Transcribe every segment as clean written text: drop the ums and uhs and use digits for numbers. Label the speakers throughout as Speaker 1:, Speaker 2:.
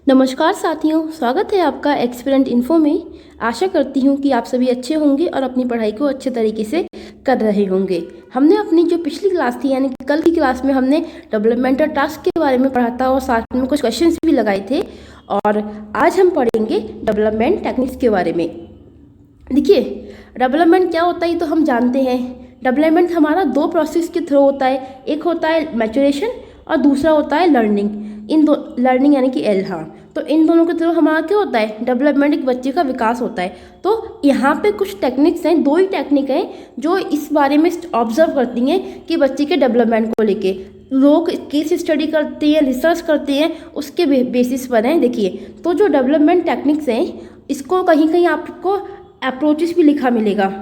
Speaker 1: नमस्कार साथियों, स्वागत है आपका एक्सपेरेंट इन्फो में। आशा करती हूँ कि आप सभी अच्छे होंगे और अपनी पढ़ाई को अच्छे तरीके से कर रहे होंगे। हमने अपनी जो पिछली क्लास थी यानी कि कल की क्लास में हमने डेवलपमेंटल टास्क के बारे में पढ़ा था और साथ में कुछ क्वेश्चंस भी लगाए थे। और आज हम पढ़ेंगे डेवलपमेंट टेक्निक्स के बारे में। देखिए, डेवलपमेंट क्या होता है ये तो हम जानते हैं। डेवलपमेंट हमारा दो प्रोसेस के थ्रू होता है, एक होता है मैच्योरेशन और दूसरा होता है लर्निंग। इन दो लर्निंग यानी कि एल, हाँ, तो इन दोनों के थ्रू हमारा क्या होता है, डेवलपमेंट, एक बच्चे का विकास होता है। तो यहाँ पे कुछ टेक्निक्स हैं, दो ही टेक्निक हैं जो इस बारे में ऑब्जर्व करती हैं कि बच्चे के डेवलपमेंट को लेके लोग केस स्टडी करते हैं, रिसर्च करते हैं, उसके बेसिस पर हैं। देखिए, तो जो डेवलपमेंट टेक्निक्स हैं इसको कहीं कहीं आपको अप्रोचेस भी लिखा मिलेगा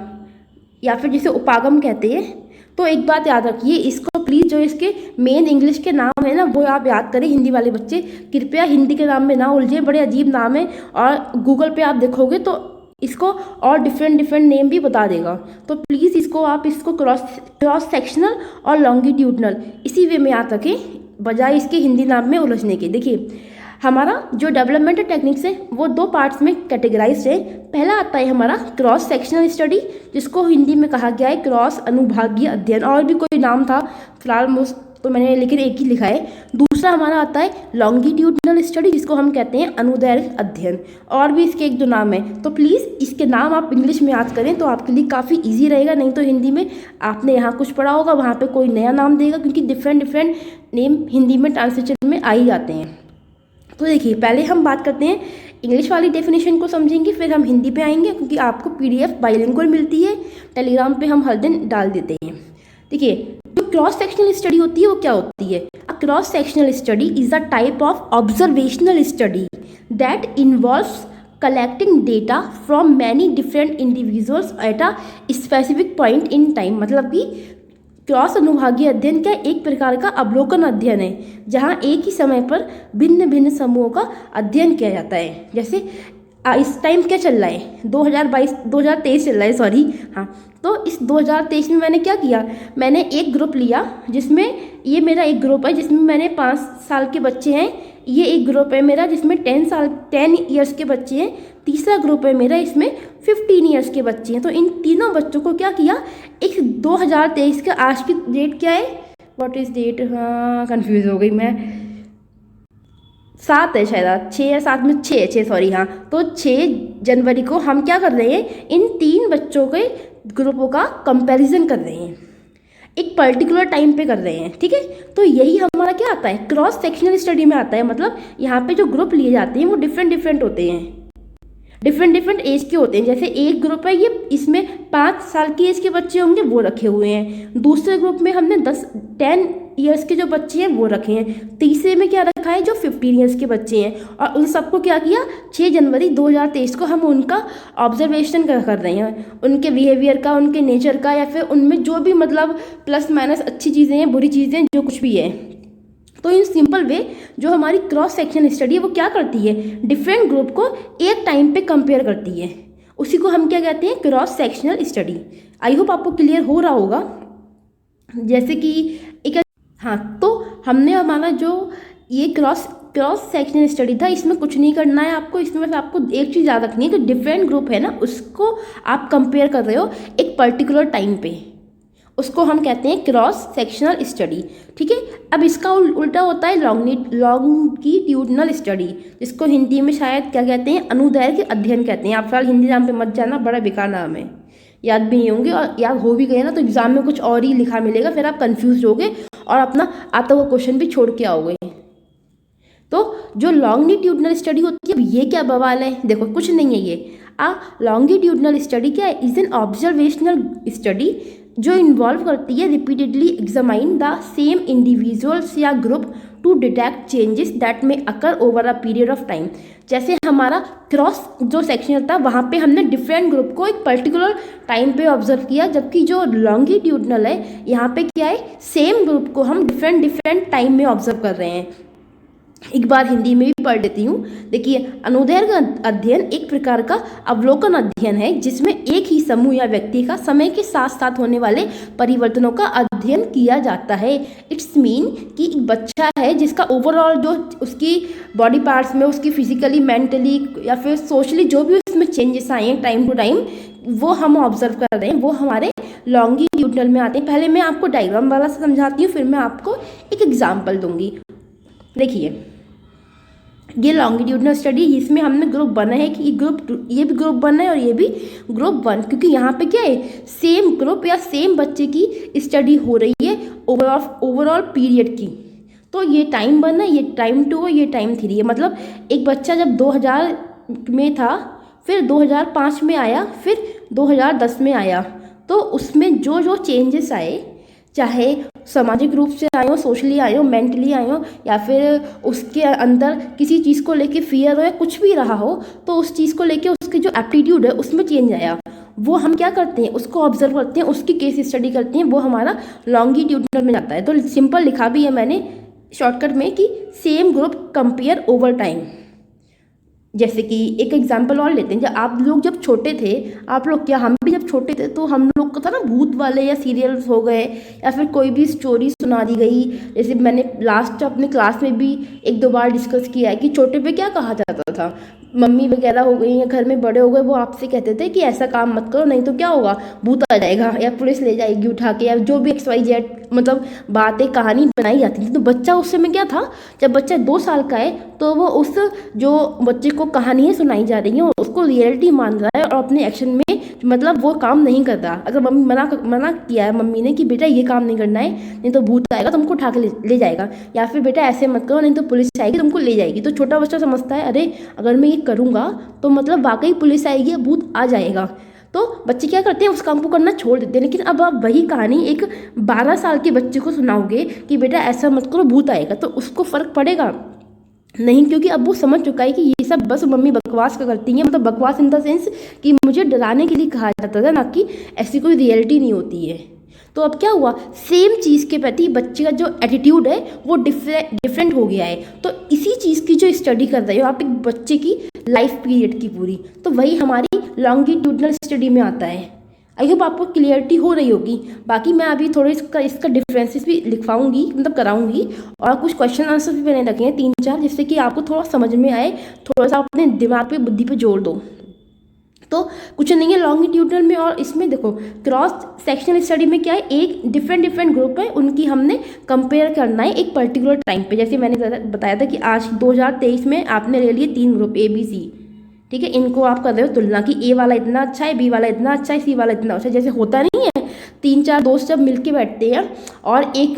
Speaker 1: या फिर जिसे उपागम कहते हैं। तो एक बात याद रखिए, इसको प्लीज़ जो इसके मेन इंग्लिश के नाम है ना वो आप याद करें। हिंदी वाले बच्चे कृपया हिंदी के नाम में ना उलझे, बड़े अजीब नाम है और गूगल पे आप देखोगे तो इसको और डिफरेंट नेम भी बता देगा। तो प्लीज़ इसको क्रॉस सेक्शनल और लॉन्गिट्यूडनल इसी वे में याद रखें बजाय इसके हिंदी नाम में उलझने के। देखिए, हमारा जो डेवलपमेंटल टेक्निक्स है वो दो पार्ट्स में कैटेगराइज्ड है। पहला आता है हमारा क्रॉस सेक्शनल स्टडी, जिसको हिंदी में कहा गया है क्रॉस अनुभागीय अध्ययन, और भी कोई नाम था फिलहाल तो मैंने लेकिन एक ही लिखा है। दूसरा हमारा आता है लॉन्गिट्यूडनल स्टडी, जिसको हम कहते हैं अनुदैर्घ्य अध्ययन, और भी इसके एक दो नाम है। तो प्लीज़ इसके नाम आप इंग्लिश में याद करें तो आपके लिए काफ़ी ईजी रहेगा, नहीं तो हिंदी में आपने यहाँ कुछ पढ़ा होगा वहाँ पर कोई नया नाम देगा, क्योंकि डिफरेंट नेम हिंदी में ट्रांसलेशन में आ ही जाते हैं। तो देखिए, पहले हम बात करते हैं इंग्लिश वाली डेफिनेशन को समझेंगे, फिर हम हिंदी पे आएंगे, क्योंकि आपको पीडीएफ बाइलिंगुअल मिलती है, टेलीग्राम पे हम हर दिन डाल देते हैं। देखिए, जो क्रॉस सेक्शनल स्टडी होती है वो क्या होती है? A cross sectional study is a type of observational study that involves collecting data from many different individuals at a specific point in time. मतलब कि क्रॉस अनुभागीय अध्ययन क्या एक प्रकार का अवलोकन अध्ययन है, जहां एक ही समय पर भिन्न भिन्न समूहों का अध्ययन किया जाता है। जैसे इस टाइम क्या चल रहा है, 2023 चल रहा है, सॉरी, हाँ। तो इस 2023 में मैंने क्या किया, मैंने एक ग्रुप लिया जिसमें ये मेरा एक ग्रुप है जिसमें मैंने 5 साल के बच्चे हैं। ये एक ग्रुप है मेरा जिसमें 10 ईयर्स के बच्चे हैं। तीसरा ग्रुप है मेरा, इसमें 15 ईयर्स के बच्चे हैं। तो इन तीनों बच्चों को क्या किया, एक 2023 का आज की डेट क्या है, व्हाट इज डेट, हाँ कंफ्यूज हो गई मैं, 7 है शायद, 6 या 7 में 6 सॉरी, हाँ। तो 6 जनवरी को हम क्या कर रहे हैं, इन 3 बच्चों के ग्रुपों का कंपैरिजन कर रहे हैं, एक पर्टिकुलर टाइम पे कर रहे हैं, ठीक है। तो यही हमारा क्या आता है, क्रॉस सेक्शनल स्टडी में आता है। मतलब यहाँ पे जो ग्रुप लिए जाते हैं वो डिफरेंट होते हैं, डिफरेंट एज के होते हैं। जैसे एक ग्रुप है ये, इसमें 5 साल की एज के बच्चे होंगे वो रखे हुए हैं। दूसरे ग्रुप में हमने 10 ईयर्स के जो बच्चे हैं वो रखे हैं। तीसरे में क्या रखा है, जो 15 ईयर्स के बच्चे हैं। और उन सबको क्या किया, 6 जनवरी 2023 को हम उनका ऑब्जर्वेशन कर रहे हैं, उनके बिहेवियर का, उनके नेचर का, या फिर उनमें जो भी मतलब प्लस माइनस अच्छी चीज़ें हैं, बुरी चीज़ें, जो कुछ भी है। तो इन सिंपल वे जो हमारी क्रॉस सेक्शन स्टडी है वो क्या करती है, डिफरेंट ग्रुप को एक टाइम पे कंपेयर करती है। उसी को हम क्या कहते हैं, cross sectional study. I hope आपको क्लियर हो रहा होगा। जैसे कि एक, हाँ, तो हमने हमारा जो ये क्रॉस सेक्शनल स्टडी था, इसमें कुछ नहीं करना है आपको। इसमें बस आपको एक चीज़ याद रखनी है कि डिफरेंट ग्रुप है ना, उसको आप कंपेयर कर रहे हो एक पर्टिकुलर टाइम पे, उसको हम कहते हैं क्रॉस सेक्शनल स्टडी, ठीक है। अब इसका उल्टा होता है लॉन्गिट्यूडनल स्टडी, जिसको हिंदी में शायद क्या कहते हैं, अनुदैर्घ्य अध्ययन कहते हैं। आप फिलहाल हिंदी नाम पे मत जाना, बड़ा बेकार नाम है, याद भी नहीं होंगे, और याद हो भी गए ना तो एग्जाम में कुछ और ही लिखा मिलेगा, फिर आप कंफ्यूज होगे और अपना आता हुआ क्वेश्चन भी छोड़ के आओगे। तो जो लॉन्गिट्यूडनल स्टडी होती है, ये क्या बवाल है, देखो कुछ नहीं है ये। लॉन्गिट्यूडनल स्टडी क्या है, इज एन ऑब्जर्वेशनल स्टडी जो इन्वॉल्व करती है repeatedly examine the same individuals या group to detect changes that में occur over a period of time. जैसे हमारा क्रॉस जो सेक्शनल था वहाँ पे हमने डिफरेंट ग्रुप को एक पर्टिकुलर टाइम पे ऑब्जर्व किया, जबकि जो लॉन्गिट्यूडनल है यहाँ पे क्या है, सेम ग्रुप को हम डिफरेंट टाइम में ऑब्जर्व कर रहे हैं। एक बार हिंदी में भी पढ़ लेती हूँ। देखिए, अनुदैर्घ्य अध्ययन एक प्रकार का अवलोकन अध्ययन है जिसमें एक ही समूह या व्यक्ति का समय के साथ साथ होने वाले परिवर्तनों का अध्ययन किया जाता है। इट्स मीन कि एक बच्चा है जिसका ओवरऑल जो उसकी बॉडी पार्ट्स में, उसकी फिजिकली, मेंटली या फिर सोशली जो भी उसमें चेंजेस आए हैं टाइम टू टाइम, वो हम ऑब्जर्व कर रहे हैं, वो हमारे लॉन्गिट्यूडनल में आते हैं। पहले मैं आपको डायग्राम वाला समझाती हूँ, फिर मैं आपको एक एग्जाम्पल दूंगी। देखिए, ये लॉन्गिट्यूडनल स्टडी, इसमें हमने ग्रुप बना है कि ये भी ग्रुप बना है और ये भी ग्रुप 1, क्योंकि यहाँ पे क्या है, सेम ग्रुप या सेम बच्चे की स्टडी हो रही है ओवरऑल पीरियड की। तो ये टाइम 1 है, ये टाइम 2 है, ये टाइम 3 है। मतलब एक बच्चा जब 2000 में था, फिर 2005 में आया, फिर 2010 में आया, तो उसमें जो जो चेंजेस आए, चाहे सामाजिक रूप से आए हो, सोशली आए हो, मेंटली आए हो, या फिर उसके अंदर किसी चीज़ को लेके फियर हो या कुछ भी रहा हो, तो उस चीज़ को लेके उसकी जो एप्टीट्यूड है उसमें चेंज आया, वो हम क्या करते हैं, उसको ऑब्जर्व करते हैं, उसकी केस स्टडी करते हैं, वो हमारा लॉन्गिट्यूडनल में जाता है। तो सिंपल लिखा भी है मैंने शॉर्टकट में कि same group compare over time. जैसे कि एक एग्जांपल और लेते हैं, जब आप लोग जब छोटे थे, आप लोग क्या, हम भी जब छोटे थे तो हम लोग को था ना, भूत वाले या सीरियल्स हो गए या फिर कोई भी स्टोरी सुना दी गई। जैसे मैंने लास्ट अपने क्लास में भी 1-2 बार डिस्कस किया है कि छोटे पे क्या कहा जाता था, मम्मी वगैरह हो गई या घर में बड़े हो गए, वो आपसे कहते थे कि ऐसा काम मत करो, नहीं तो क्या होगा, भूत आ जाएगा या पुलिस ले जाएगी उठा के, या जो भी XYZ मतलब बातें, कहानी बनाई जाती थी। तो बच्चा उस समय क्या था, जब बच्चा 2 साल का है तो वो उस जो बच्चे को कहानियाँ सुनाई जा रही हैं उसको रियलिटी मान रहा है और अपने एक्शन में मतलब वो काम नहीं करता। अगर मम्मी मना किया है मम्मी ने कि बेटा ये काम नहीं करना है, नहीं तो भूत आएगा तुमको उठा के ले जाएगा, या फिर बेटा ऐसे मत करो नहीं तो पुलिस आएगी तुमको ले जाएगी, तो छोटा बच्चा समझता है अरे अगर मैं ये करूँगा तो मतलब वाकई पुलिस आएगी या भूत आ जाएगा। तो बच्चे क्या करते हैं, उस काम को करना छोड़ देते हैं। लेकिन अब आप वही कहानी एक 12 साल के बच्चे को सुनाओगे कि बेटा ऐसा मत करो भूत आएगा, तो उसको फ़र्क पड़ेगा नहीं, क्योंकि अब वो समझ चुका है कि ये सब बस मम्मी बकवास का करती हैं। मतलब बकवास इन द सेंस कि मुझे डराने के लिए कहा जाता था, ना कि ऐसी कोई रियलिटी नहीं होती है। तो अब क्या हुआ, सेम चीज़ के प्रति बच्चे का जो एटीट्यूड है वो डिफरेंट हो गया है। तो इसी चीज़ की जो स्टडी कर रहे हो आप एक बच्चे की लाइफ पीरियड की पूरी, तो वही हमारी लॉन्गिट्यूडनल स्टडी में आता है। आई होप आपको क्लियरिटी हो रही होगी। बाकी मैं अभी थोड़े इसका डिफरेंसेस भी लिखवाऊंगी, मतलब कराऊंगी, और कुछ क्वेश्चन आंसर भी मैंने रखे हैं 3-4, जिससे कि आपको थोड़ा समझ में आए, थोड़ा सा अपने दिमाग पे, बुद्धि पे जोड़ दो। तो कुछ नहीं है लॉन्गिट्यूडनल में। और इसमें देखो क्रॉस सेक्शनल स्टडी में क्या है, एक डिफरेंट ग्रुप है, उनकी हमने कंपेयर करना है एक पर्टिकुलर टाइम पे। जैसे मैंने बताया था कि आज 2023 में आपने ले लिए 3 ग्रुप ABC, ठीक है, इनको आप कर रहे हो तुलना कि A वाला इतना अच्छा है, B वाला इतना अच्छा है, C वाला इतना अच्छा है। जैसे होता नहीं है 3-4 दोस्त जब मिलके बैठते हैं और एक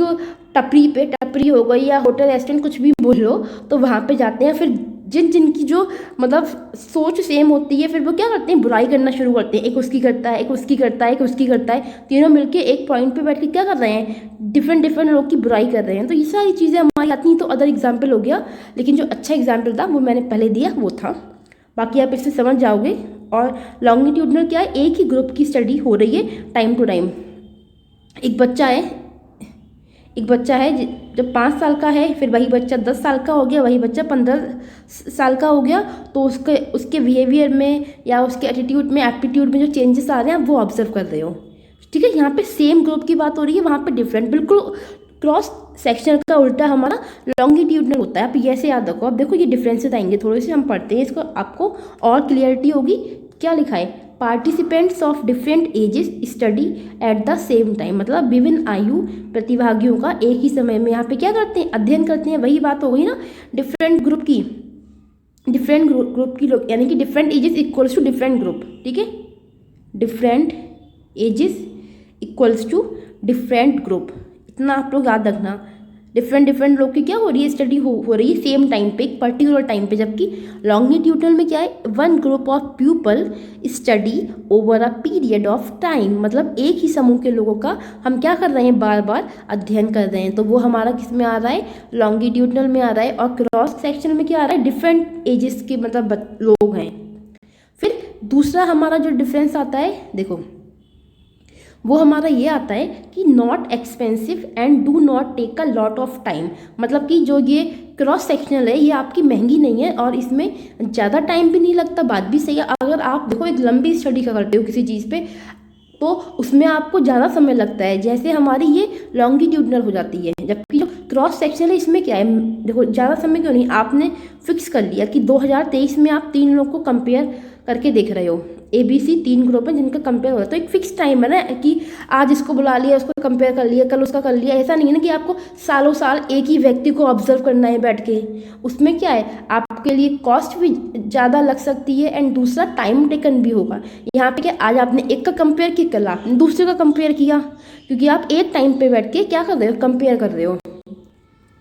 Speaker 1: टपरी हो गई या होटल रेस्टोरेंट कुछ भी बोल लो, तो वहाँ पे जाते हैं, फिर जिनकी जो मतलब सोच सेम होती है, फिर वो क्या करते हैं, बुराई करना शुरू करते हैं। एक उसकी करता है, एक उसकी करता है, एक उसकी करता है, तीनों मिलके एक पॉइंट पे बैठ के क्या कर रहे हैं, डिफरेंट लोग की बुराई कर रहे हैं। तो ये सारी चीज़ें हमारी आती हैं। तो अदर एग्जाम्पल हो गया, लेकिन जो अच्छा एग्जाम्पल था वो मैंने पहले दिया, वो था। बाकी आप इससे समझ जाओगे। और लॉन्गिट्यूडनल क्या है, एक ही ग्रुप की स्टडी हो रही है टाइम टू टाइम। एक बच्चा है जब 5 साल का है, फिर वही बच्चा 10 साल का हो गया, वही बच्चा 15 साल का हो गया, तो उसके बिहेवियर में या उसके एटीट्यूड में, एप्टीट्यूड में जो चेंजेस आ रहे हैं आप वो ऑब्जर्व कर रहे हो। ठीक है, यहाँ पे सेम ग्रुप की बात हो रही है, वहाँ पे डिफरेंट। बिल्कुल क्रॉस सेक्शन का उल्टा हमारा लॉन्गिट्यूडनल होता है। आप ये ऐसे याद रखो। अब देखो ये डिफरेंसेस आएंगे, थोड़े से हम पढ़ते हैं इसको, आपको और क्लियरिटी होगी। क्या लिखा है, participants of different ages study at the same time, मतलब विभिन्न आयु प्रतिभागियों का एक ही समय में यहाँ पे क्या करते हैं, अध्ययन करते हैं। वही बात हो गई ना डिफरेंट ग्रुप की लोग, यानी कि different ages equals to different group. ठीक है, different ages equals to different group, इतना आप लोग याद रखना। डिफरेंट लोग की क्या हो रही है, स्टडी हो रही है सेम टाइम पे, एक पर्टिकुलर टाइम पे। जबकि लॉन्गिट्यूडनल में क्या है, 1 group of people study over a period of time, मतलब एक ही समूह के लोगों का हम क्या कर रहे हैं, बार बार अध्ययन कर रहे हैं। तो वो हमारा किस में आ रहा है, लॉन्गिट्यूडनल में आ रहा है। और क्रॉस सेक्शन में क्या आ रहा है, डिफरेंट एजेस के मतलब लोग हैं। फिर दूसरा हमारा जो डिफरेंस आता है, देखो वो हमारा ये आता है कि not expensive and do not take a lot of time. मतलब कि जो ये क्रॉस सेक्शनल है ये आपकी महंगी नहीं है और इसमें ज़्यादा टाइम भी नहीं लगता। बात भी सही है, अगर आप देखो एक लंबी स्टडी का करते हो किसी चीज़ पे तो उसमें आपको ज़्यादा समय लगता है, जैसे हमारी ये लॉन्गिट्यूडनल हो जाती है। जबकि जो क्रॉस सेक्शन है इसमें क्या है, देखो ज़्यादा समय क्यों नहीं, आपने फिक्स कर लिया कि 2023 में आप 3 लोग को कंपेयर करके देख रहे हो, ABC 3 ग्रुप है जिनका कंपेयर हो रहा है, तो एक फिक्स टाइम है ना कि आज इसको बुला लिया, उसको कंपेयर कर लिया, कल उसका कर लिया। ऐसा नहीं है ना कि आपको सालों साल एक ही व्यक्ति को ऑब्जर्व करना है बैठ के। उसमें क्या है, आपके लिए कॉस्ट भी ज़्यादा लग सकती है एंड दूसरा टाइम टेकन भी होगा। यहाँ पे क्या, आज आपने एक का कंपेयर किया, कल आपने दूसरे का कंपेयर किया, क्योंकि आप एक टाइम पे बैठ के क्या कर रहे हो, कंपेयर कर रहे हो।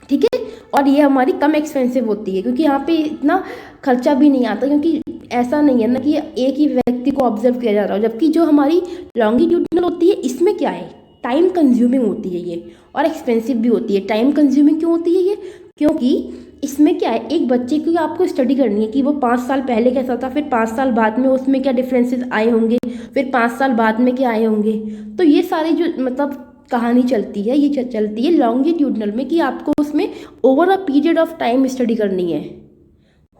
Speaker 1: ठीक है, और ये हमारी कम एक्सपेंसिव होती है क्योंकि यहाँ पे इतना खर्चा भी नहीं आता, क्योंकि ऐसा नहीं है ना कि एक ही व्यक्ति को ऑब्जर्व किया जा रहा हो। जबकि जो हमारी लॉन्गिट्यूडनल होती है इसमें क्या है, टाइम कंज्यूमिंग होती है ये और एक्सपेंसिव भी होती है। टाइम कंज्यूमिंग क्यों होती है ये, क्योंकि इसमें क्या है, एक बच्चे की आपको स्टडी करनी है कि वो 5 साल पहले कैसा था, फिर 5 साल बाद में उसमें क्या डिफरेंसेस आए होंगे, फिर 5 साल बाद में क्या आए होंगे। तो ये सारी जो मतलब कहानी चलती है, ये चलती है लॉन्गिट्यूडनल में कि आपको उसमें over a period of time study करनी है,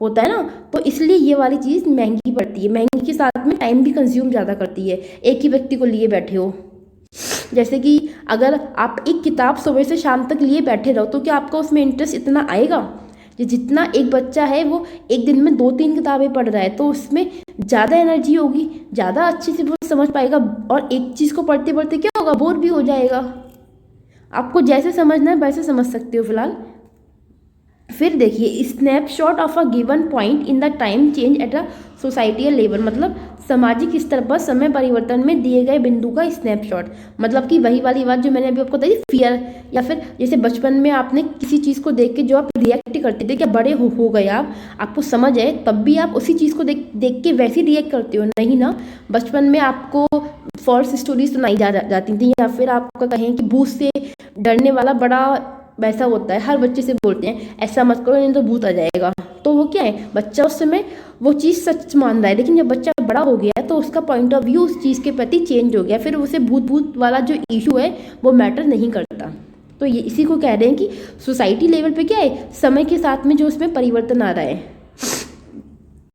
Speaker 1: होता है ना। तो इसलिए ये वाली चीज़ महंगी पड़ती है, महंगी के साथ में टाइम भी कंज्यूम ज़्यादा करती है। एक ही व्यक्ति को लिए बैठे हो, जैसे कि अगर आप एक किताब सुबह से शाम तक लिए बैठे रहो तो क्या आपका उसमें इंटरेस्ट इतना आएगा। जितना एक बच्चा है वो एक दिन में 2-3 किताबें पढ़ रहा है तो उसमें ज़्यादा एनर्जी होगी, ज़्यादा अच्छे से वो समझ पाएगा। और एक चीज़ को पढ़ते पढ़ते क्या होगा, बोर भी हो जाएगा। आपको जैसे समझना है वैसे समझ सकते हो फिलहाल। फिर देखिए, snapshot of a given point in the time change at a societal level, मतलब सामाजिक स्तर पर समय परिवर्तन में दिए गए बिंदु का स्नैपशॉट। मतलब कि वही वाली बात जो मैंने अभी आपको बताई, फियर, या फिर जैसे बचपन में आपने किसी चीज़ को देख के जो आप रिएक्ट करते थे, क्या बड़े हो गए आप, आपको समझ है तब भी आप उसी चीज़ को देख के वैसे रिएक्ट करते हो, नहीं ना। बचपन में आपको फॉल्स स्टोरी सुनाई जाती थी, या फिर आपका कहें कि भूत से डरने वाला बड़ा वैसा होता है, हर बच्चे से बोलते हैं ऐसा मत करो नहीं तो भूत आ जाएगा। तो वो क्या है, बच्चा उस समय वो चीज़ सच मान रहा है, लेकिन जब बच्चा बड़ा हो गया तो उसका पॉइंट ऑफ व्यू उस चीज़ के प्रति चेंज हो गया, फिर उसे भूत वाला जो इशू है वो मैटर नहीं करता। तो ये इसी को कह रहे हैं कि सोसाइटी लेवल पे क्या है, समय के साथ में जो उसमें परिवर्तन आ रहा है।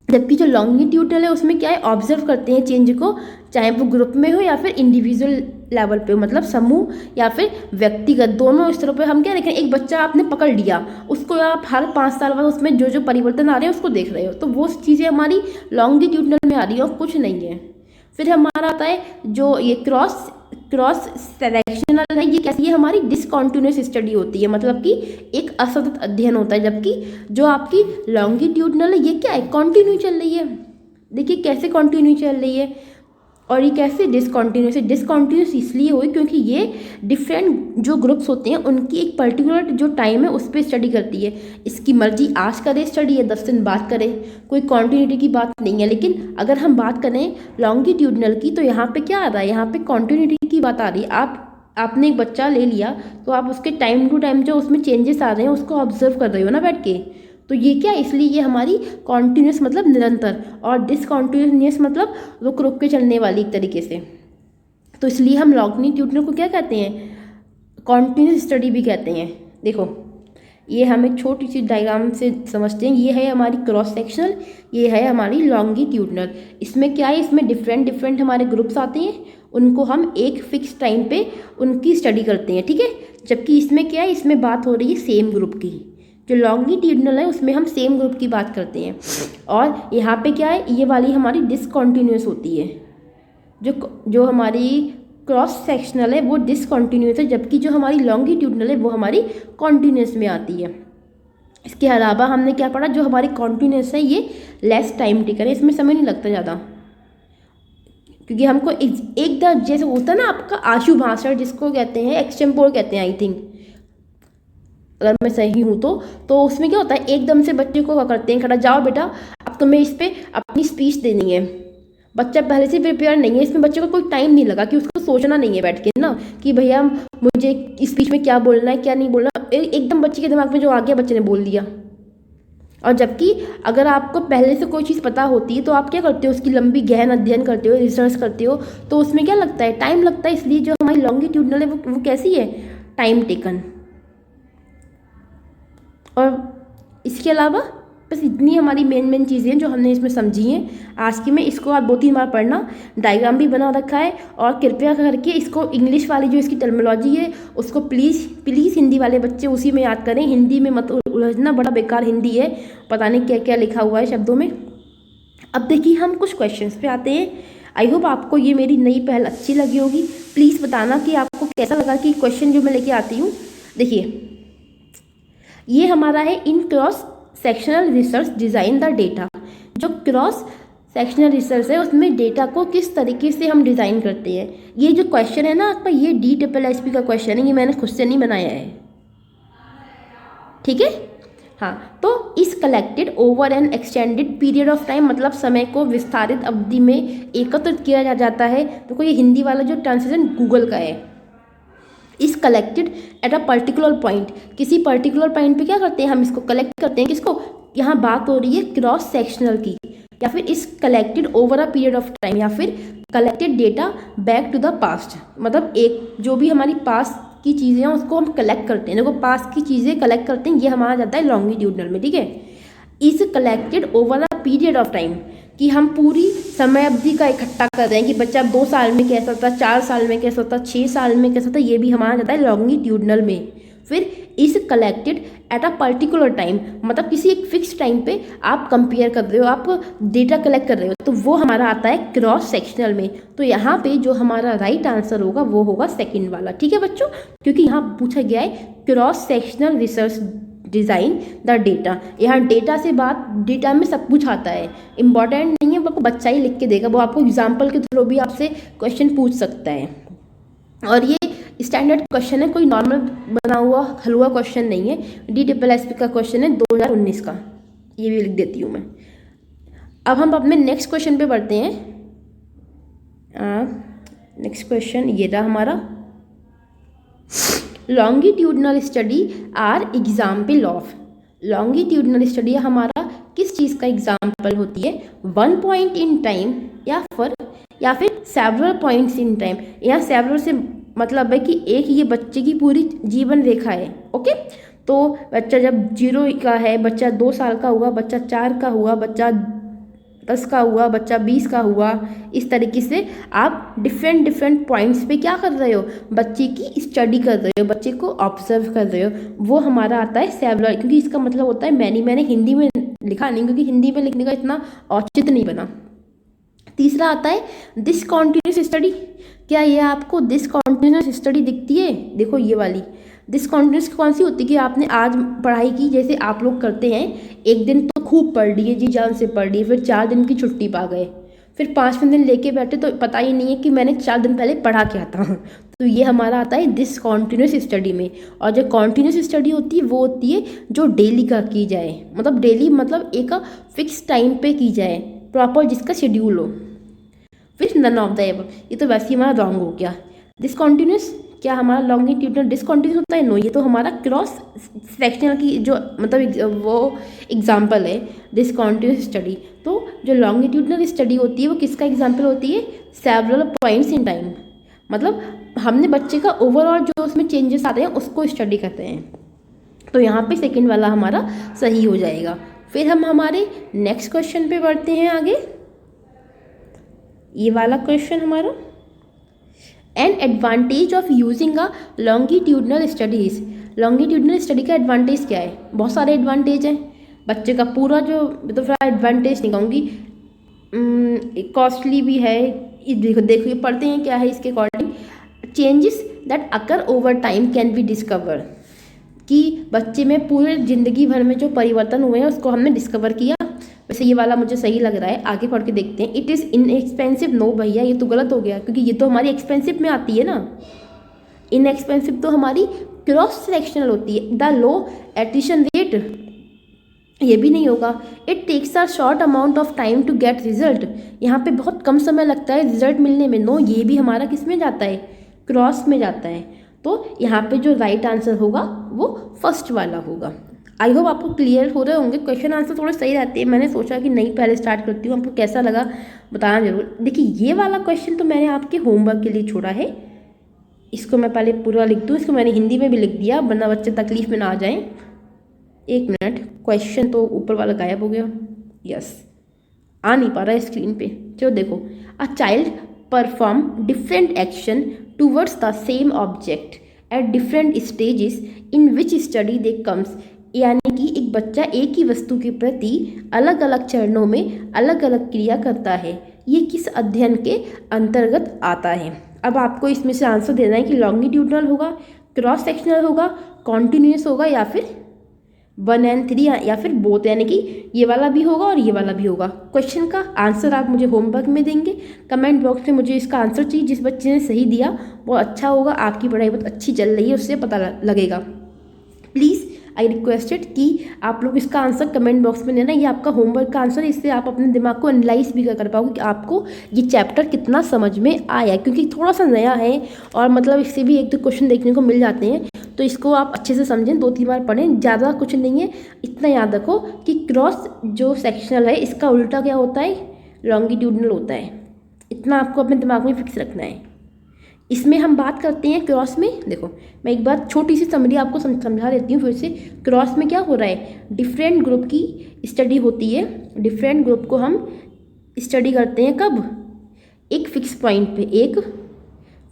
Speaker 1: जबकि जो लॉन्गिट्यूडनल है उसमें क्या है, ऑब्जर्व करते हैं चेंज को, चाहे वो ग्रुप में हो या फिर इंडिविजुअल लेवल पे हो, मतलब समूह या फिर व्यक्तिगत, दोनों स्तरों पे हम क्या देख रहे हैं। एक बच्चा आपने पकड़ लिया, उसको आप हर 5 साल बाद उसमें जो जो परिवर्तन आ रहे हैं उसको देख रहे हो, तो वो चीज़ें हमारी लॉन्गिट्यूडनल में आ रही है और कुछ नहीं है। फिर हमारा आता है जो ये क्रॉस सेलेक्शनल है, ये कैसी है, हमारी डिसकॉन्टिन्यूस स्टडी होती है, मतलब कि एक असतत अध्ययन होता है। जबकि जो आपकी लॉन्गिट्यूडनल है ये क्या है, कॉन्टिन्यू चल रही है। देखिए कैसे कॉन्टिन्यू चल रही है, और ये कैसे डिसकॉन्टिन्यूस है। डिसकॉन्टिन्यूस इसलिए हुई क्योंकि ये डिफरेंट जो ग्रुप्स होते हैं उनकी एक पर्टिकुलर जो टाइम है उस पर स्टडी करती है। इसकी मर्जी आज करे स्टडी या 10 दिन बाद करे, कोई कॉन्टिन्यूटी की बात नहीं है। लेकिन अगर हम बात करें लॉन्गिट्यूडनल की तो यहाँ पे क्या आ रहा है, यहाँ पे कॉन्टिन्यूटी की बात आ रही है। आपने एक बच्चा ले लिया तो आप उसके टाइम टू टाइम जो उसमें चेंजेस आ रहे हैं उसको ऑब्जर्व कर रहे हो ना बैठ के। तो ये क्या, इसलिए ये हमारी कॉन्टिन्यूस मतलब निरंतर, और डिसकॉन्टिन्यूस मतलब रुक रुक के चलने वाली एक तरीके से। तो इसलिए हम लॉन्गिट्यूडनल को क्या कहते हैं, कॉन्टिन्यूस स्टडी भी कहते हैं। देखो ये हम एक छोटी सी डायग्राम से समझते हैं। ये है हमारी क्रॉस सेक्शनल, ये है हमारी लॉन्गिट्यूडनल। इसमें क्या है, इसमें डिफरेंट हमारे ग्रुप्स आते हैं, उनको हम एक फिक्स टाइम पे उनकी स्टडी करते हैं, ठीक है। जबकि इसमें क्या है, इसमें बात हो रही है सेम ग्रुप की। जो लॉन्गिट्यूडनल है उसमें हम सेम ग्रुप की बात करते हैं, और यहाँ पे क्या है, ये वाली हमारी डिसकॉन्टिन्यूस होती है। जो हमारी क्रॉस सेक्शनल है वो डिसकॉन्टिन्यूस है, जबकि जो हमारी लॉन्गिट्यूडनल है वो हमारी कॉन्टिन्यूस में आती है। इसके अलावा हमने क्या पढ़ा, जो हमारी कॉन्टिन्यूस है ये लेस टाइम टेकर है, इसमें समय नहीं लगता ज़्यादा, क्योंकि हमको एकदम जैसे होता है ना आपका आशु भाषण जिसको कहते हैं, एक्सटेम्पोर कहते हैं आई थिंक, अगर मैं सही हूँ तो उसमें क्या होता है, एकदम से बच्चे को क्या करते हैं, खड़ा जाओ बेटा अब तुम्हें इस पर अपनी स्पीच देनी है। बच्चा पहले से प्रिपेयर नहीं है, इसमें बच्चे को कोई टाइम नहीं लगा कि उसको सोचना नहीं है बैठ के ना कि भैया मुझे स्पीच में क्या बोलना है क्या नहीं बोलना, एकदम बच्चे के दिमाग में जो आ गया बच्चे ने बोल दिया। और जबकि अगर आपको पहले से कोई चीज़ पता होती है तो आप क्या करते हो, उसकी लंबी गहन अध्ययन करते हो, रिसर्च करते हो, तो उसमें क्या लगता है, टाइम लगता है। इसलिए जो हमारी लॉन्गिट्यूडनल है वो कैसी है, टाइम टेकन। और इसके अलावा बस इतनी हमारी मेन चीज़ें हैं जो हमने इसमें समझी हैं। आज की में इसको आप 2-3 बार पढ़ना, डायग्राम भी बना रखा है, और कृपया करके इसको इंग्लिश वाली जो इसकी टर्मिनोलॉजी है उसको प्लीज़ हिंदी वाले बच्चे उसी में याद करें, हिंदी में मत उलझना, बड़ा बेकार हिंदी है, पता नहीं क्या क्या लिखा हुआ है शब्दों में। अब देखिए हम कुछ क्वेश्चंस पे आते हैं। आई होप आपको ये मेरी नई पहल अच्छी लगी होगी। प्लीज़ बताना कि आपको कैसा लगा कि क्वेश्चन जो मैं लेके आती हूँ। देखिए ये हमारा है in cross sectional research design the data. जो क्रॉस सेक्शनल रिसर्च है उसमें डेटा को किस तरीके से हम डिज़ाइन करते हैं। ये जो क्वेश्चन है ना आपका, ये DSSP का क्वेश्चन है, ये मैंने खुद से नहीं बनाया है, ठीक है। हाँ, तो इस collected over N extended period of time, मतलब समय को विस्तारित अवधि में एकत्रित किया जाता है। तो कोई हिंदी वाला जो ट्रांसलेशन गूगल का है, इस collected at a particular point, किसी पर्टिकुलर पॉइंट पे क्या करते हैं हम इसको कलेक्ट करते हैं। किसको, यहाँ बात हो रही है क्रॉस सेक्शनल की, या फिर is collected over a period of time, या फिर collected data back to the past, मतलब एक जो भी हमारी पास की चीज़ें हैं उसको हम कलेक्ट करते हैं। देखो पास की चीज़ें कलेक्ट करते हैं, ये हमारा जाता है लॉन्गिट्यूडनल में, ठीक है। इस collected over a period of time, कि हम पूरी समय अवधि का इकट्ठा कर रहे हैं कि बच्चा 2 साल में कैसा था, 4 साल में कैसा था, 6 साल में कैसा था, ये भी हमारा जाता है लॉन्गिट्यूडनल में। फिर is collected at a particular time, मतलब किसी एक फिक्स टाइम पे आप कंपेयर कर रहे हो, आप डेटा कलेक्ट कर रहे हो, तो वो हमारा आता है क्रॉस सेक्शनल में। तो यहाँ पे जो हमारा राइट आंसर होगा वो होगा सेकंड वाला, ठीक है बच्चों, क्योंकि यहाँ पूछा गया है cross sectional research design the data. यहाँ डेटा से बात, डेटा में सब कुछ आता है, इंपॉर्टेंट नहीं है, वो बच्चा ही लिख के देगा, वो आपको एग्जाम्पल के थ्रू भी आपसे क्वेश्चन पूछ सकता है। और ये स्टैंडर्ड क्वेश्चन है, कोई नॉर्मल बना हुआ हल हुआ क्वेश्चन नहीं है, DSSP का क्वेश्चन है 2019 का, ये भी लिख देती हूँ मैं। अब हम अपने नेक्स्ट क्वेश्चन पे बढ़ते हैं। नेक्स्ट क्वेश्चन ये रहा हमारा, longitudinal study are example of. Longitudinal study हमारा किस चीज़ का एग्जाम्पल होती है, 1 पॉइंट इन टाइम या फिर सेवरल पॉइंट्स इन टाइम। यहाँ सेवरल से मतलब है कि एक ये बच्चे की पूरी जीवन रेखा है, ओके। तो बच्चा जब 0 का है, बच्चा 2 साल का हुआ, बच्चा 4 का हुआ, बच्चा 10 का हुआ, बच्चा 20 का हुआ, इस तरीके से आप डिफरेंट पॉइंट्स पे क्या कर रहे हो, बच्चे की स्टडी कर रहे हो, बच्चे को ऑब्जर्व कर रहे हो, वो हमारा आता है सेवरल। क्योंकि इसका मतलब होता है मैंने हिंदी में लिखा नहीं, क्योंकि हिंदी में लिखने का इतना औचित्य नहीं बना। तीसरा आता है डिसकॉन्टिन्यूस स्टडी। क्या ये आपको डिसकॉन्टिन्यूस स्टडी दिखती है, देखो ये वाली डिसकॉन्टिन्यूस कौन सी होती है कि आपने आज पढ़ाई की, जैसे आप लोग करते हैं, एक दिन तो खूब पढ़ लिए, जी जान से पढ़ लिए, फिर 4 दिन की छुट्टी पा गए, फिर 5वें दिन लेके बैठे तो पता ही नहीं है कि मैंने 4 दिन पहले पढ़ा क्या था। तो ये हमारा आता है डिसकॉन्टिन्यूस स्टडी में। और जो कॉन्टिन्यूस स्टडी होती है वो होती है जो डेली का की जाए, मतलब डेली मतलब एक फिक्स टाइम पे की जाए, प्रॉपर जिसका शेड्यूल हो। फिर नन ऑफ द एबव, ये तो वैसे ही हमारा रॉन्ग हो गया। डिसकॉन्टिन्यूस, क्या हमारा लॉन्गिट्यूडनल डिसकॉन्टिन्यूस होता है, नो, ये तो हमारा क्रॉस सेक्शनल की जो मतलब वो एग्जाम्पल है डिसकॉन्टिन्यूस स्टडी। तो जो लॉन्गिट्यूडनल स्टडी होती है वो किसका एग्जाम्पल होती है, सेवरल पॉइंट्स इन टाइम, मतलब हमने बच्चे का ओवरऑल जो उसमें चेंजेस आते हैं उसको स्टडी करते हैं। तो यहाँ पे सेकंड वाला हमारा सही हो जाएगा। फिर हम हमारे नेक्स्ट क्वेश्चन पे बढ़ते हैं आगे। ये वाला क्वेश्चन हमारा, an advantage of using a longitudinal studies. Longitudinal study का एडवांटेज क्या है, बहुत सारे एडवांटेज हैं। बच्चे का पूरा जो, तो फिर एडवांटेज नहीं कहूँगी, कॉस्टली भी है। देखो ये पढ़ते हैं क्या है इसके according, changes that occur over time can be discover, कि बच्चे में पूरे ज़िंदगी भर में जो परिवर्तन हुए हैं उसको हमने डिस्कवर किया। वैसे ये वाला मुझे सही लग रहा है, आगे पढ़ के देखते हैं। इट इज़ इनएक्सपेंसिव, नो भैया ये तो गलत हो गया, क्योंकि ये तो हमारी एक्सपेंसिव में आती है ना, इनएक्सपेंसिव तो हमारी क्रॉस सेक्शनल होती है। द लो एडिशन रेट, ये भी नहीं होगा। It takes a short amount of time to get result, यहाँ पे बहुत कम समय लगता है रिजल्ट मिलने में, नो, ये भी हमारा किस में जाता है, क्रॉस में जाता है। तो यहाँ पे जो राइट आंसर होगा वो फर्स्ट वाला होगा। आई होप आपको क्लियर हो रहे होंगे। क्वेश्चन आंसर थोड़े सही रहते हैं, मैंने सोचा कि नहीं पहले स्टार्ट करती हूँ, आपको कैसा लगा बताना जरूर। देखिए ये वाला क्वेश्चन तो मैंने आपके होमवर्क के लिए छोड़ा है, इसको मैं पहले पूरा लिख दूँ, इसको मैंने हिंदी में भी लिख दिया वरना बच्चे तकलीफ में ना आ जाएं। एक मिनट, क्वेश्चन तो ऊपर वाला गायब हो गया, यस आ नहीं पा रहा है स्क्रीन पे। चलो देखो, a child perform different action towards the same object at different stages in which study they comes. यानी कि एक बच्चा एक ही वस्तु के प्रति अलग अलग चरणों में अलग अलग क्रिया करता है, ये किस अध्ययन के अंतर्गत आता है। अब आपको इसमें से आंसर देना है कि लॉन्गिट्यूडनल होगा, क्रॉस सेक्शनल होगा, कॉन्टिन्यूस होगा या फिर 1 and 3 या फिर बोथ, यानी कि ये वाला भी होगा और ये वाला भी होगा। क्वेश्चन का आंसर आप मुझे होमवर्क में देंगे, कमेंट बॉक्स में मुझे इसका आंसर चाहिए। जिस बच्चे ने सही दिया वो अच्छा होगा, आपकी पढ़ाई बहुत अच्छी चल रही है उससे पता लगेगा। प्लीज़ आई रिक्वेस्टेड कि आप लोग इसका आंसर कमेंट बॉक्स में देना, ये आपका होमवर्क का आंसर है, इससे आप अपने दिमाग को एनालाइज भी कर पाओगे कि आपको ये चैप्टर कितना समझ में आया, क्योंकि थोड़ा सा नया है और मतलब इससे भी 1-2 क्वेश्चन देखने को मिल जाते हैं। तो इसको आप अच्छे से समझें, 2-3 बार पढ़ें, ज़्यादा कुछ नहीं है। इतना याद रखो कि क्रॉस जो सेक्शनल है इसका उल्टा क्या होता है, लॉन्गिट्यूडनल होता है। इतना आपको अपने दिमाग में फिक्स रखना है। इसमें हम बात करते हैं क्रॉस में, देखो मैं एक बार छोटी सी समरी आपको समझा देती हूँ फिर से। क्रॉस में क्या हो रहा है, डिफरेंट ग्रुप की स्टडी होती है। डिफरेंट ग्रुप को हम स्टडी करते हैं कब, एक फिक्स पॉइंट पे, एक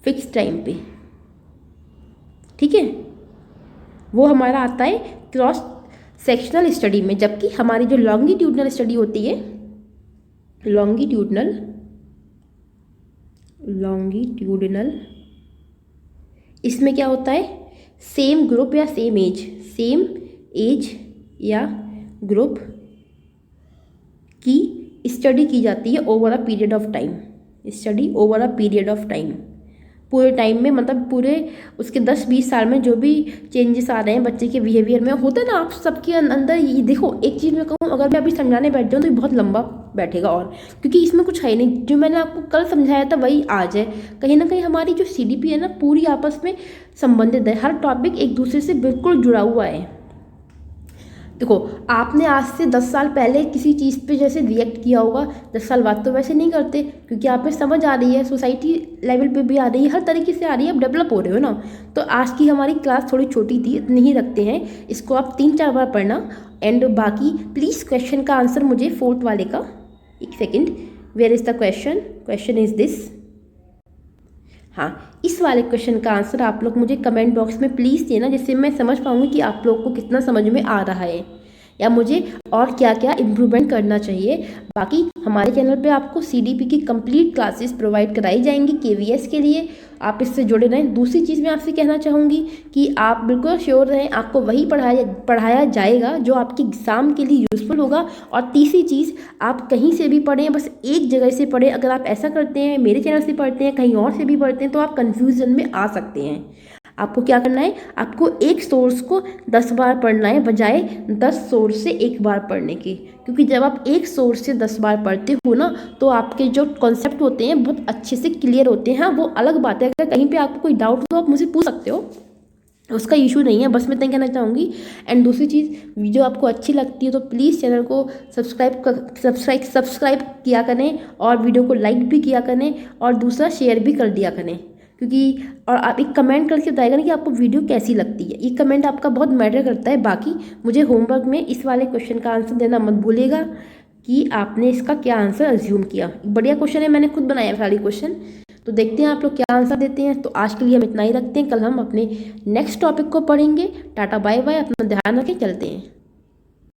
Speaker 1: फिक्स टाइम पे, ठीक है, वो हमारा आता है क्रॉस सेक्शनल स्टडी में। जबकि हमारी जो लॉन्गिट्यूडनल स्टडी होती है, लॉन्गिट्यूडनल इसमें क्या होता है, सेम ग्रुप या सेम एज या ग्रुप की स्टडी की जाती है over a period of time. Study over a period of time, पूरे टाइम में, मतलब पूरे उसके 10-20 साल में जो भी चेंजेस आ रहे हैं बच्चे के बिहेवियर में होता है ना, आप सबके अंदर ये देखो। एक चीज़ मैं कहूँ, अगर मैं अभी समझाने बैठ जाऊँ तो ये बहुत लंबा बैठेगा, और क्योंकि इसमें कुछ है नहीं, जो मैंने आपको कल समझाया था वही आज है। कहीं ना कहीं हमारी जो CDP है ना पूरी आपस में संबंधित है, हर टॉपिक एक दूसरे से बिल्कुल जुड़ा हुआ है। देखो आपने आज से 10 साल पहले किसी चीज़ पे जैसे रिएक्ट किया होगा, 10 साल बाद तो वैसे नहीं करते, क्योंकि आप में समझ आ रही है, सोसाइटी लेवल पे भी आ रही है, हर तरीके से आ रही है, अब डेवलप हो रहे हो ना। तो आज की हमारी क्लास थोड़ी छोटी थी, इतनी ही रखते हैं, इसको आप 3-4 बार पढ़ना। एंड बाकी प्लीज़ क्वेश्चन का आंसर मुझे 4th वाले का, एक second, where is the question is this. हाँ, इस वाले क्वेश्चन का आंसर आप लोग मुझे कमेंट बॉक्स में प्लीज़ देना, जिससे मैं समझ पाऊँगी कि आप लोग को कितना समझ में आ रहा है या मुझे और क्या क्या इम्प्रूवमेंट करना चाहिए। बाकी हमारे चैनल पे आपको CDP की कंप्लीट क्लासेस प्रोवाइड कराई जाएंगी KVS के लिए, आप इससे जुड़े रहें। दूसरी चीज़ मैं आपसे कहना चाहूँगी कि आप बिल्कुल श्योर रहें, आपको वही पढ़ाया जाएगा जो आपके एग्ज़ाम के लिए यूज़फुल होगा। और तीसरी चीज़, आप कहीं से भी पढ़ें, बस एक जगह से पढ़ें। अगर आप ऐसा करते हैं, मेरे चैनल से पढ़ते हैं, कहीं और से भी पढ़ते हैं, तो आप कन्फ्यूज़न में आ सकते हैं। आपको क्या करना है, आपको एक सोर्स को 10 बार पढ़ना है बजाय 10 सोर्स से 1 बार पढ़ने के। क्योंकि जब आप एक सोर्स से 10 बार पढ़ते हो ना, तो आपके जो कॉन्सेप्ट होते हैं बहुत अच्छे से क्लियर होते हैं। हाँ, वो अलग बात है, अगर कहीं पे आपको कोई डाउट हो तो आप मुझसे पूछ सकते हो, उसका इशू नहीं है, बस मैं इतना कहना चाहूँगी। एंड दूसरी चीज़, वीडियो आपको अच्छी लगती है तो प्लीज़ चैनल को सब्सक्राइब किया करें, और वीडियो को लाइक भी किया करें, और दूसरा शेयर भी कर दिया करें। क्योंकि और आप एक कमेंट करके बताएगा ना कि आपको वीडियो कैसी लगती है, ये कमेंट आपका बहुत मैटर करता है। बाकी मुझे होमवर्क में इस वाले क्वेश्चन का आंसर देना मत भूलिएगा कि आपने इसका क्या आंसर अज्यूम किया। बढ़िया क्वेश्चन है, मैंने खुद बनाया सारी क्वेश्चन, तो देखते हैं आप लोग क्या आंसर देते हैं। तो आज के लिए हम इतना ही रखते हैं, कल हम अपने नेक्स्ट टॉपिक को पढ़ेंगे। टाटा बाय बाय, अपना ध्यान रखें, चलते हैं।